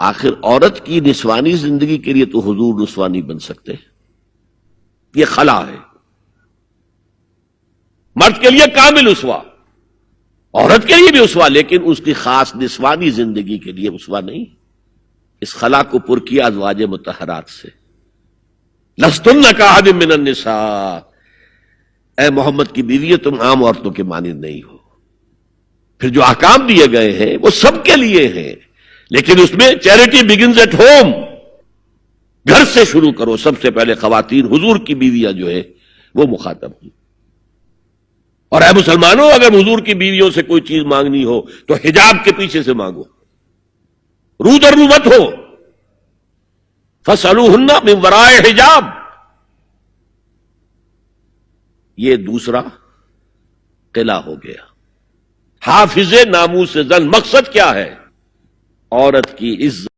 آخر عورت کی نسوانی زندگی کے لیے تو حضور رسوا نہیں بن سکتے، یہ خلا ہے. مرد کے لیے کامل اسوا، عورت کے لیے بھی اسوا، لیکن اس کی خاص نسوانی زندگی کے لیے اسوا نہیں. اس خلا کو پر کیا ازواج مطہرات سے. لستن کاحد من النساء، اے محمد کی بیوی تم عام عورتوں کے مانند نہیں ہو. پھر جو احکام دیے گئے ہیں وہ سب کے لیے ہیں، لیکن اس میں چیریٹی بگنز ایٹ ہوم، گھر سے شروع کرو. سب سے پہلے خواتین حضور کی بیویاں جو ہے وہ مخاطب ہوئی. اور اے مسلمانوں، اگر حضور کی بیویوں سے کوئی چیز مانگنی ہو تو حجاب کے پیچھے سے مانگو، رو در رو مت ہو. فَاسْأَلُوهُنَّ مِنْ وَرَاءِ حجاب. یہ دوسرا قلعہ ہو گیا. حافظ ناموس زن، مقصد کیا ہے؟ عورت کی عزت